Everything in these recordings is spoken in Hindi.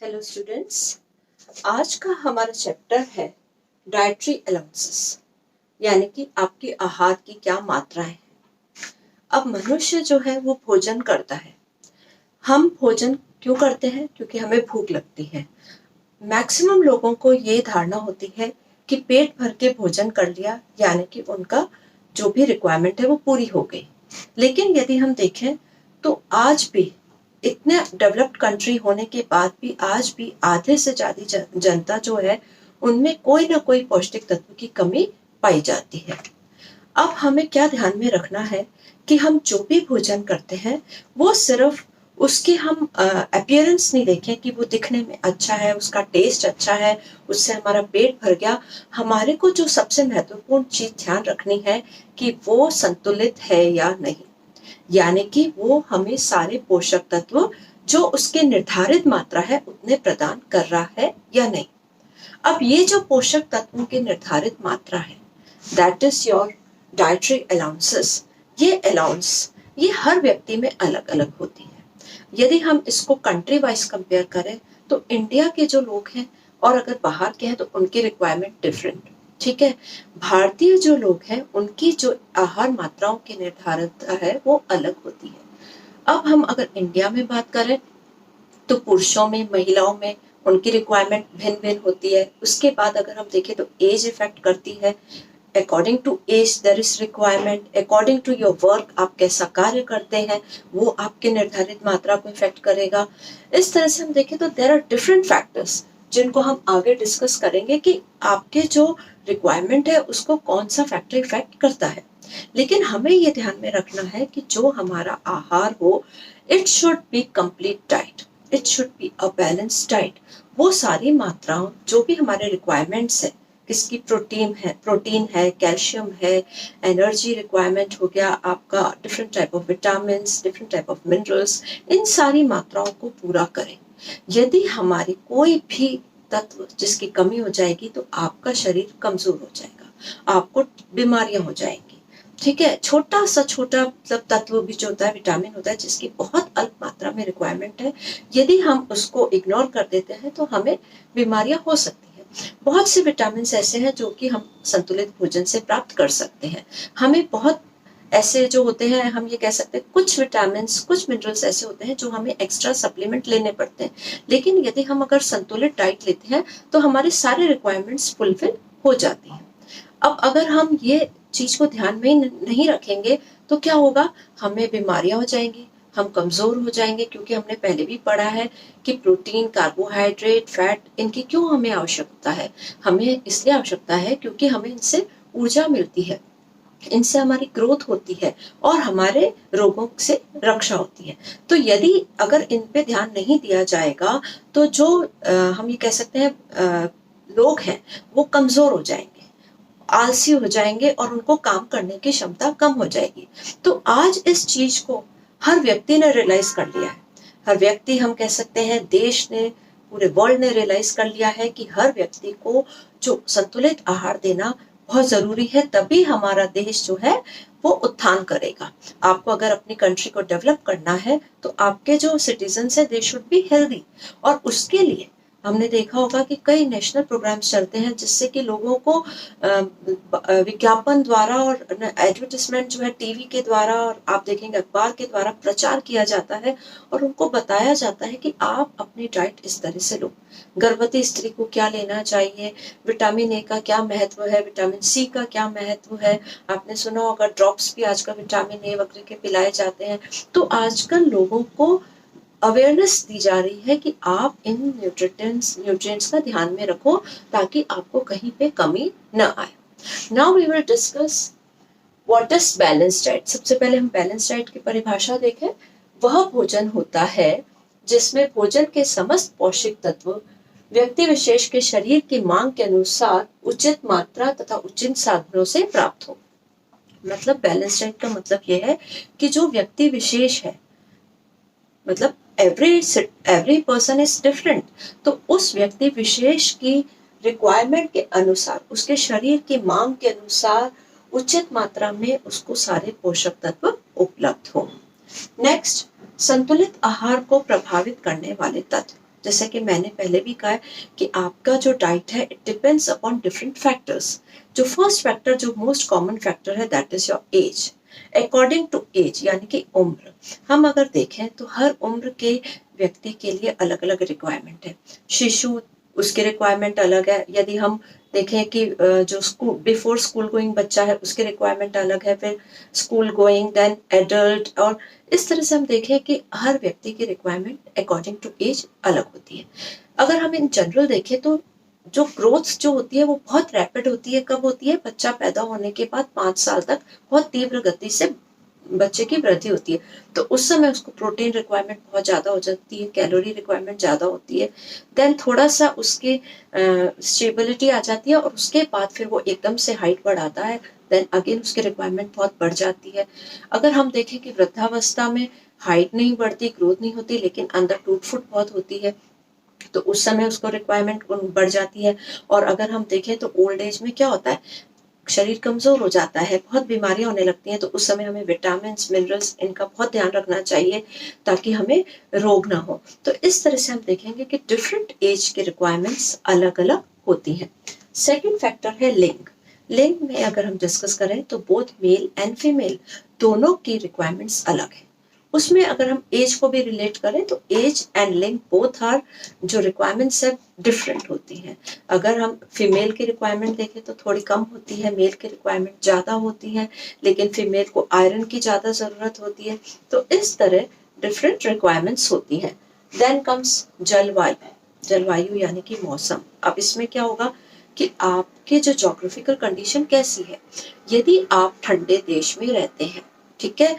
हेलो स्टूडेंट्स, आज का हमारा चैप्टर है डाइटरी अलाउंसेस, यानी कि आपके आहार की क्या मात्राएं हैं। अब मनुष्य जो है वो भोजन करता है। हम भोजन क्यों करते हैं? क्योंकि हमें भूख लगती है। मैक्सिमम लोगों को ये धारणा होती है कि पेट भर के भोजन कर लिया यानी कि उनका जो भी रिक्वायरमेंट है वो पूरी हो गई। लेकिन यदि हम देखें तो आज भी इतने डेवलप्ड कंट्री होने के बाद भी आज भी आधे से ज्यादा जनता जो है उनमें कोई ना कोई पौष्टिक तत्व की कमी पाई जाती है। अब हमें क्या ध्यान में रखना है कि हम जो भी भोजन करते हैं वो सिर्फ उसकी हम अपीयरेंस नहीं देखें कि वो दिखने में अच्छा है, उसका टेस्ट अच्छा है, उससे हमारा पेट भर गया। हमारे को जो सबसे महत्वपूर्ण चीज ध्यान रखनी है कि वो संतुलित है या नहीं, यानी कि वो हमें सारे पोषक तत्व जो उसके निर्धारित मात्रा है उतने प्रदान कर रहा है या नहीं। अब ये जो पोषक तत्वों की निर्धारित मात्रा है, that is your dietary allowances. ये अलाउंस ये हर व्यक्ति में अलग अलग होती है। यदि हम इसको कंट्री वाइज कंपेयर करें तो इंडिया के जो लोग हैं और अगर बाहर के हैं तो उनकी रिक्वायरमेंट डिफरेंट, ठीक है। भारतीय जो लोग हैं उनकी जो आहार मात्राओं की निर्धारित है वो अलग होती है। अब हम अगर इंडिया में बात करें तो पुरुषों में महिलाओं में उनकी रिक्वायरमेंट भिन्न भिन्न होती है। उसके बाद अगर हम देखें तो एज इफेक्ट करती है। According to age there is requirement, according to your work, आप कैसा कार्य करते हैं वो आपके निर्धारित मात्रा को इफेक्ट करेगा। इस तरह से हम देखें तो देयर आर डिफरेंट फैक्टर्स जिनको हम आगे डिस्कस करेंगे कि आपके जो रिक्वायरमेंट है उसको कौन सा फैक्टर इफेक्ट करता है। लेकिन हमें ये ध्यान में रखना है कि जो हमारा आहार हो, it should be complete diet, it should be a balance diet. वो सारी मात्राओं जो भी हमारे रिक्वायरमेंट्स है, किसकी प्रोटीन है, कैल्शियम है, एनर्जी रिक्वायरमेंट हो गया आपका, different type of vitamin, different type of minerals, इन सारी मात्राओं को पूरा करें। यदि हमारी कोई भी तत्व जिसकी कमी हो जाएगी तो आपका शरीर कमजोर हो जाएगा, आपको बीमारियां हो जाएंगी, ठीक है। छोटा मतलब तत्व भी जो होता है, विटामिन होता है जिसकी बहुत अल्प मात्रा में रिक्वायरमेंट है, यदि हम उसको इग्नोर कर देते हैं तो हमें बीमारियां हो सकती हैं। बहुत से विटामिन ऐसे हैं जो कि हम संतुलित भोजन से प्राप्त कर सकते हैं। हमें बहुत ऐसे जो होते हैं, हम ये कह सकते हैं कुछ विटामिन कुछ मिनरल्स ऐसे होते हैं जो हमें एक्स्ट्रा सप्लीमेंट लेने पड़ते हैं। लेकिन यदि हम अगर संतुलित डाइट लेते हैं तो हमारे सारे रिक्वायरमेंट्स फुलफिल हो जाती हैं। अब अगर हम ये चीज को ध्यान में नहीं रखेंगे तो क्या होगा, हमें बीमारियां हो जाएंगी, हम कमजोर हो जाएंगे, क्योंकि हमने पहले भी पढ़ा है कि प्रोटीन, कार्बोहाइड्रेट, फैट, इनकी क्यों हमें आवश्यकता है। हमें इसलिए आवश्यकता है क्योंकि हमें इनसे ऊर्जा मिलती है, इनसे हमारी ग्रोथ होती है और हमारे रोगों से रक्षा होती है। तो यदि अगर इन पे ध्यान नहीं दिया जाएगा तो जो हम ये कह सकते हैं लोग हैं वो कमजोर हो जाएंगे, आलसी हो जाएंगे और उनको काम करने की क्षमता कम हो जाएगी। तो आज इस चीज को हर व्यक्ति ने रियलाइज कर लिया है। हर व्यक्ति, हम कह सकते हैं देश ने, पूरे वर्ल्ड ने रियलाइज कर लिया है कि हर व्यक्ति को जो संतुलित आहार देना बहुत जरूरी है, तभी हमारा देश जो है वो उत्थान करेगा। आपको अगर अपनी कंट्री को डेवलप करना है तो आपके जो सिटीजन्स हैं दे शुड बी हेल्दी, और उसके लिए हमने देखा होगा कि कई नेशनल प्रोग्राम्स चलते हैं जिससे कि लोगों को विज्ञापन द्वारा और एडवर्टाइजमेंट जो है टीवी के द्वारा और आप देखेंगे अखबार के द्वारा प्रचार किया जाता है और उनको बताया जाता है कि आप अपनी डाइट इस तरह से लो। गर्भवती स्त्री को क्या लेना चाहिए, विटामिन ए का क्या महत्व है, विटामिन सी का क्या महत्व है। आपने सुना होगा ड्रॉप्स भी आजकल विटामिन ए वगैरह के पिलाए जाते हैं। तो आजकल लोगों को अवेयरनेस दी जा रही है कि आप इन न्यूट्रिएंट्स का ध्यान में रखो ताकि आपको कहीं पे कमी न आए। Now we will discuss what is balance diet. सबसे पहले हम बैलेंस डाइट की परिभाषा देखें। वह भोजन होता है जिसमें भोजन के समस्त पौष्टिक तत्व व्यक्ति विशेष के शरीर की मांग के अनुसार उचित मात्रा तथा उचित साधनों से प्राप्त हो। मतलब बैलेंस डाइट का मतलब यह है कि जो व्यक्ति विशेष है, मतलब एवरी पर्सन इज डिफरेंट, तो उस व्यक्ति विशेष की रिक्वायरमेंट के अनुसार, उसके शरीर की मांग के अनुसार उचित मात्रा में उसको सारे पोषक तत्व उपलब्ध हो। नेक्स्ट, संतुलित आहार को प्रभावित करने वाले तत्व। जैसे कि मैंने पहले भी कहा है कि आपका जो डाइट है it depends upon different factors. जो फर्स्ट फैक्टर, जो मोस्ट कॉमन फैक्टर है, that is your age. According to age यानी कि उम्र, हम अगर देखें तो हर उम्र के व्यक्ति के लिए अलग अलग रिक्वायरमेंट है। शिशु, उसके रिक्वायरमेंट अलग है। यदि हम देखें कि जो स्कूल बिफोर स्कूल गोइंग बच्चा है उसके रिक्वायरमेंट अलग है, फिर स्कूल गोइंग, देन एडल्ट, और इस तरह से हम देखें कि हर व्यक्ति की रिक्वायरमेंट अकॉर्डिंग टू एज अलग होती है। अगर हम इन जनरल देखें तो जो ग्रोथ जो होती है वो बहुत रैपिड होती है। कब होती है? बच्चा पैदा होने के बाद 5 साल तक बहुत तीव्र गति से बच्चे की वृद्धि होती है। तो उस समय उसको प्रोटीन रिक्वायरमेंट बहुत ज़्यादा हो जाती है, कैलोरी रिक्वायरमेंट ज़्यादा होती है। देन थोड़ा सा उसकी स्टेबिलिटी आ जाती है और उसके बाद फिर वो एकदम से हाइट बढ़ाता है, देन अगेन उसकी रिक्वायरमेंट बहुत बढ़ जाती है। अगर हम देखें कि वृद्धावस्था में हाइट नहीं बढ़ती, ग्रोथ नहीं होती, लेकिन अंदर टूट फूट बहुत होती है, तो उस समय उसको रिक्वायरमेंट बढ़ जाती है। और अगर हम देखें तो ओल्ड एज में क्या होता है, शरीर कमजोर हो जाता है, बहुत बीमारियां होने लगती हैं, तो उस समय हमें विटामिन मिनरल्स इनका बहुत ध्यान रखना चाहिए ताकि हमें रोग ना हो। तो इस तरह से हम देखेंगे कि डिफरेंट एज के रिक्वायरमेंट्स अलग अलग होती हैं। सेकेंड फैक्टर है लिंग। लिंग में अगर हम डिस्कस करें तो बोथ मेल एंड फीमेल दोनों की रिक्वायरमेंट्स अलग है। उसमें अगर हम एज को भी रिलेट करें तो एज एंड लिंग बोथ आर, जो रिक्वायरमेंट्स है डिफरेंट होती हैं। अगर हम फीमेल की रिक्वायरमेंट देखें तो थोड़ी कम होती है, मेल की रिक्वायरमेंट ज़्यादा होती है, लेकिन फीमेल को आयरन की ज़्यादा ज़रूरत होती है। तो इस तरह डिफरेंट रिक्वायरमेंट्स होती हैं। देन कम्स जलवायु। जलवायु यानी कि मौसम। अब इसमें क्या होगा कि आपके जो जोग्राफिकल कंडीशन कैसी है। यदि आप ठंडे देश में रहते हैं, ठीक है,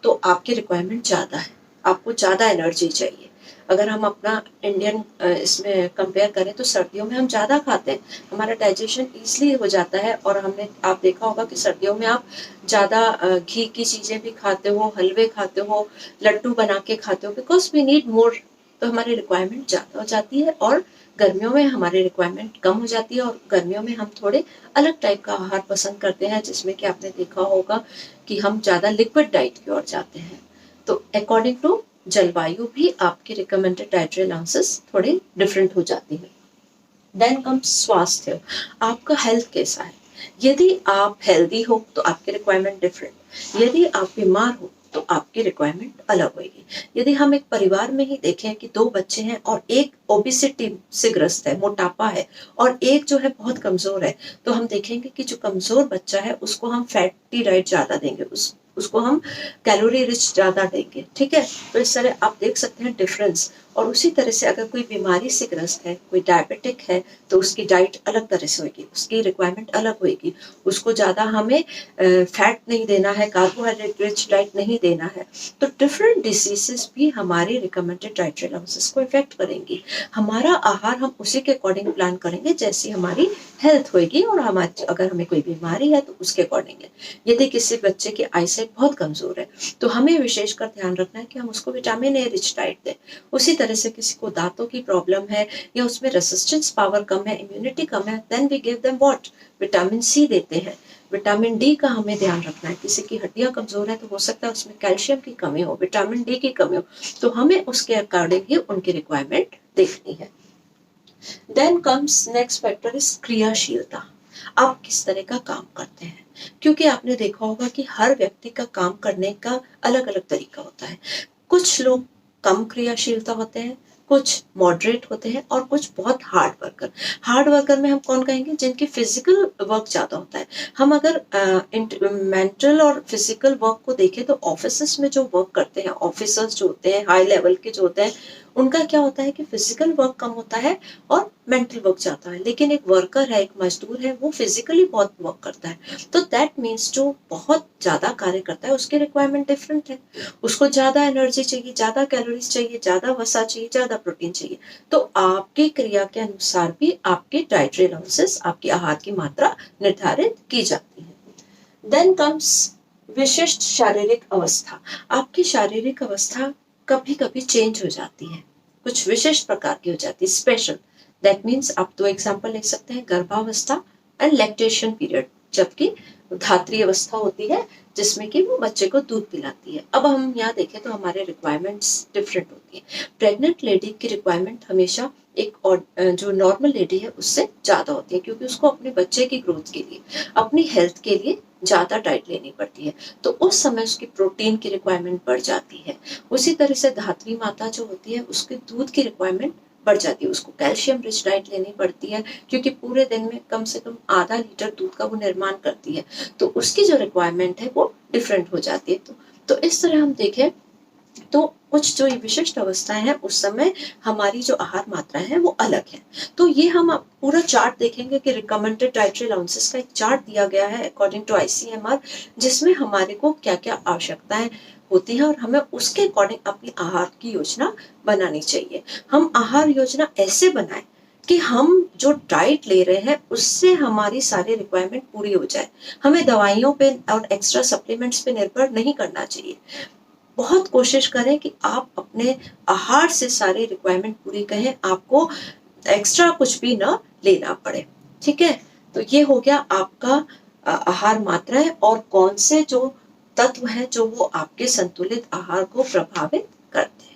तो आपकी रिक्वायरमेंट ज़्यादा है, आपको ज़्यादा एनर्जी चाहिए। अगर हम अपना इंडियन इसमें कंपेयर करें तो सर्दियों में हम ज़्यादा खाते हैं, हमारा डाइजेशन ईजिली हो जाता है। और हमने आप देखा होगा कि सर्दियों में आप ज़्यादा घी की चीज़ें भी खाते हो, हलवे खाते हो, लड्डू बना के खाते हो, बिकॉज वी नीड मोर। तो हमारी रिक्वायरमेंट ज़्यादा हो जाती है। और गर्मियों में हमारी रिक्वायरमेंट कम हो जाती है, और गर्मियों में हम थोड़े अलग टाइप का आहार पसंद करते हैं, जिसमें कि आपने देखा होगा कि हम ज़्यादा लिक्विड डाइट की ओर जाते हैं। तो अकॉर्डिंग टू जलवायु भी आपकी रिकमेंडेड डाइटरी अलाउंसेस थोड़ी डिफरेंट हो जाती है। देन कम्स स्वास्थ्य। आपका हेल्थ कैसा है। यदि आप हेल्दी हो तो आपकी रिक्वायरमेंट डिफरेंट, यदि आप बीमार हो तो आपकी रिक्वायरमेंट अलग होगी। यदि हम एक परिवार में ही देखें कि 2 बच्चे हैं और एक ओबिसिटी से ग्रस्त है, मोटापा है, और एक जो है बहुत कमजोर है, तो हम देखेंगे कि जो कमजोर बच्चा है उसको हम फैटी डाइट ज्यादा देंगे, उसको हम कैलोरी रिच ज्यादा देंगे, ठीक है। तो इस तरह आप देख सकते हैं डिफरेंस। और उसी तरह से अगर कोई बीमारी से ग्रस्त है, कोई डायबिटिक है, तो उसकी डाइट अलग तरह से होगी, उसकी रिक्वायरमेंट अलग होगी। उसको ज़्यादा हमें फैट नहीं देना है, कार्बोहाइड्रेट रिच डाइट नहीं देना है। तो डिफरेंट डिसीजेस भी हमारे रिकमेंडेड डाइटरी अलाउंसेस को इफेक्ट करेंगी। हमारा आहार हम उसी के अकॉर्डिंग प्लान करेंगे जैसी हमारी हेल्थ होगी, और हमारी अगर हमें कोई बीमारी है तो उसके अकॉर्डिंग। यदि किसी बच्चे की आईसाइट बहुत कमजोर है तो हमें विशेषकर ध्यान रखना है कि हम उसको विटामिन ए रिच डाइट दें। उसी तरह से किसी को दांतों की प्रॉब्लम है या उसमें रेसिस्टेंस पावर कम है, इम्यूनिटी कम है, then we give them what, vitamin C देते हैं। विटामिन डी का हमें ध्यान रखना है। किसी की हड्डियां कमजोर है तो हो सकता है उसमें कैल्शियम की कमी हो, विटामिन डी की कमी हो, तो हमें उसके अकॉर्डिंग ही उनकी रिक्वायरमेंट देखनी है। Then comes next factor is क्रियाशीलता। आप किस तरह का काम करते हैं, क्योंकि आपने देखा होगा कि हर व्यक्ति का काम करने का अलग अलग तरीका होता है। कुछ लोग कम क्रियाशीलता होते हैं, कुछ मॉडरेट होते हैं, और कुछ बहुत हार्ड वर्कर। हार्ड वर्कर में हम कौन कहेंगे? जिनकी फिजिकल वर्क ज्यादा होता है। हम अगर मेंटल और फिजिकल वर्क को देखें तो ऑफिस में जो वर्क करते हैं, ऑफिसर्स जो होते हैं हाई लेवल के जो होते हैं, उनका क्या होता है कि फिजिकल वर्क कम होता है और मेंटल वर्क ज्यादा है। लेकिन एक वर्कर है, एक मजदूर है, वो फिजिकली बहुत वर्क करता है। तो दैट मीन्स जो बहुत ज्यादा कार्य करता है उसकी रिक्वायरमेंट डिफरेंट है। उसको ज्यादा एनर्जी चाहिए, ज्यादा कैलोरीज चाहिए, ज्यादा वसा चाहिए, ज्यादा प्रोटीन चाहिए। तो आपकी क्रिया के अनुसार भी आपकी डाइटरी अलाउंसेस, आपकी आहार की मात्रा निर्धारित की जाती है। देन कम्स विशिष्ट शारीरिक अवस्था। आपकी शारीरिक अवस्था कभी कभी चेंज हो जाती है, कुछ विशिष्ट प्रकार की हो जाती है, स्पेशल। दैट मीन्स आप 2 एग्जाम्पल ले सकते हैं, गर्भावस्था एंड लैक्टेशन पीरियड। जबकि धात्री अवस्था होती है जिसमें कि वो बच्चे को दूध पिलाती है। अब हम यहाँ देखें तो हमारे रिक्वायरमेंट्स डिफरेंट होती है। प्रेग्नेंट लेडी की रिक्वायरमेंट हमेशा एक और जो नॉर्मल लेडी है उससे ज़्यादा होती है, क्योंकि उसको अपने बच्चे की ग्रोथ के लिए, अपनी हेल्थ के लिए ज़्यादा डाइट लेनी पड़ती है, तो उस समय उसकी प्रोटीन की रिक्वायरमेंट बढ़ जाती है। उसी तरह से धात्री माता जो होती है उसके दूध की रिक्वायरमेंट बढ़ जाती है, उसको कैल्शियम रिच डाइट लेनी पड़ती है, क्योंकि पूरे दिन में कम से कम आधा लीटर दूध का वो निर्माण करती है, तो उसकी जो रिक्वायरमेंट है वो डिफरेंट हो जाती है। तो इस तरह हम देखें तो कुछ जो विशिष्ट अवस्थाएं हैं उस समय हमारी जो आहार मात्राएं हैं वो अलग है। तो ये हम पूरा चार्ट देखेंगे कि रिकमेंडेड डाइटरी अलाउंसेस का एक चार्ट दिया गया है अकॉर्डिंग टू ICMR, जिसमें हमारे को क्या क्या आवश्यकताएं होती है और हमें उसके अकॉर्डिंग अपनी आहार की योजना बनानी चाहिए। हम आहार योजना ऐसे बनाएं कि हम जो डाइट ले रहे हैं उससे हमारी सारी रिक्वायरमेंट पूरी हो जाए। हमें दवाइयों पे और एक्स्ट्रा सप्लीमेंट्स पे निर्भर नहीं करना चाहिए। बहुत कोशिश करें कि आप अपने आहार से सारी रिक्वायरमेंट पूरी करें, आपको एक्स्ट्रा कुछ भी ना लेना पड़े। ठीक है, तो ये हो गया आपका आहार मात्रा है और कौन से जो तत्व हैं जो वो आपके संतुलित आहार को प्रभावित करते हैं।